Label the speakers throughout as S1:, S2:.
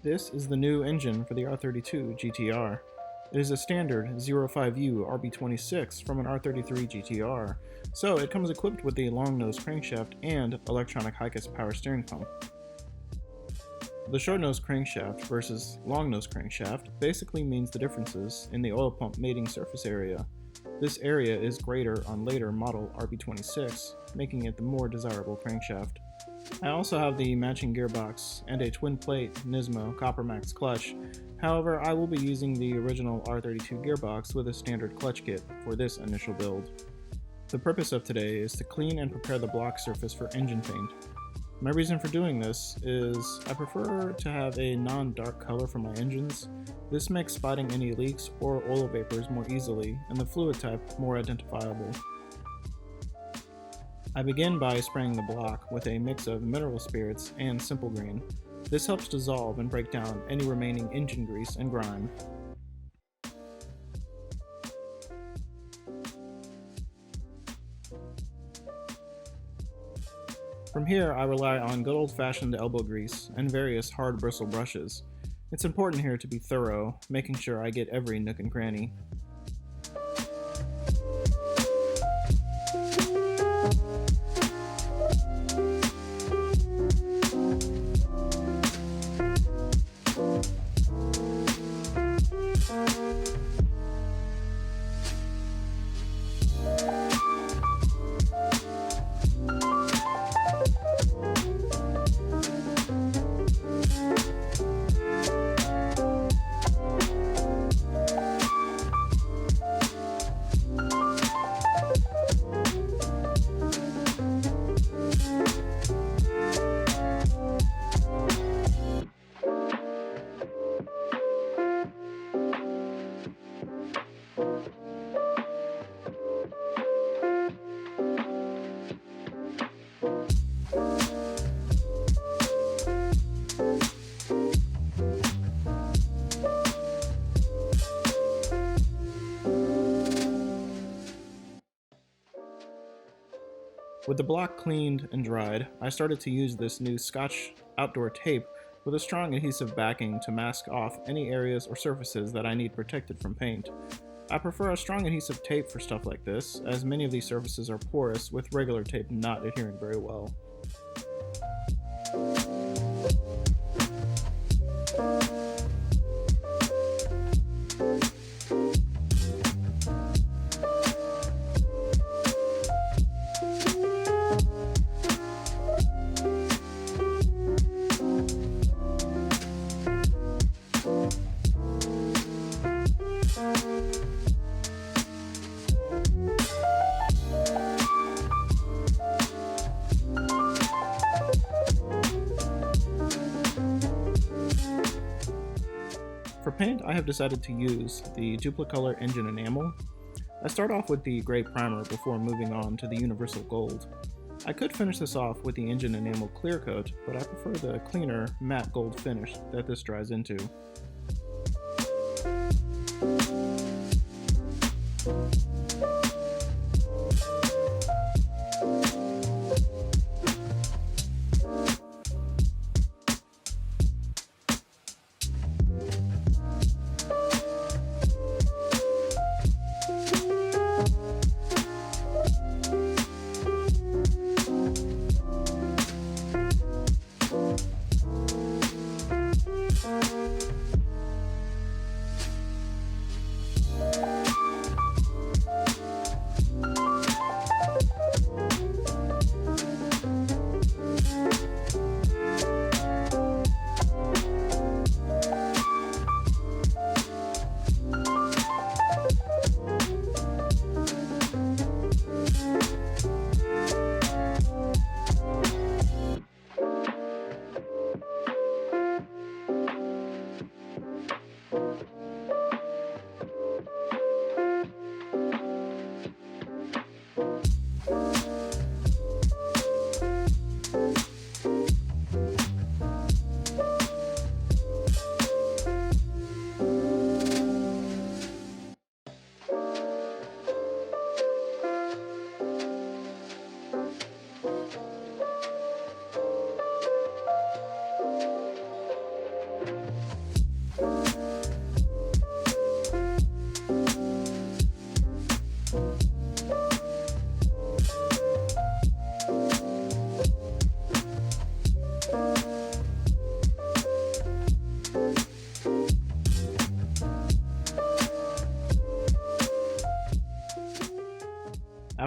S1: This is the new engine for the R32 GTR. It is a standard 05U RB26 from an R33 GTR, so it comes equipped with the long-nose crankshaft and electronic high-kiss power steering pump. The short-nose crankshaft versus long-nose crankshaft basically means the differences in the oil pump mating surface area. This area is greater on later model RB26, making it the more desirable crankshaft. I also have the matching gearbox and a twin-plate Nismo CopperMax clutch. However, I will be using the original R32 gearbox with a standard clutch kit for this initial build. The purpose of today is to clean and prepare the block surface for engine paint. My reason for doing this is I prefer to have a non-dark color for my engines. This makes spotting any leaks or oil vapors more easily and the fluid type more identifiable. I begin by spraying the block with a mix of mineral spirits and simple green. This helps dissolve and break down any remaining engine grease and grime. From here, I rely on good old-fashioned elbow grease and various hard bristle brushes. It's important here to be thorough, making sure I get every nook and cranny. With the block cleaned and dried, I started to use this new Scotch outdoor tape with a strong adhesive backing to mask off any areas or surfaces that I need protected from paint. I prefer a strong adhesive tape for stuff like this, as many of these surfaces are porous with regular tape not adhering very well. For paint, I have decided to use the Duplicolor engine enamel. I start off with the gray primer before moving on to the universal gold. I could finish this off with the engine enamel clear coat, but I prefer the cleaner matte gold finish that this dries into.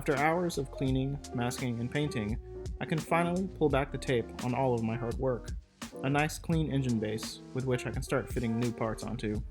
S1: After hours of cleaning, masking, and painting, I can finally pull back the tape on all of my hard work. A nice clean engine base with which I can start fitting new parts onto.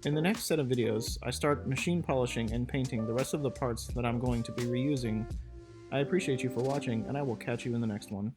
S1: In the next set of videos, I start machine polishing and painting the rest of the parts that I'm going to be reusing. I appreciate you for watching, and I will catch you in the next one.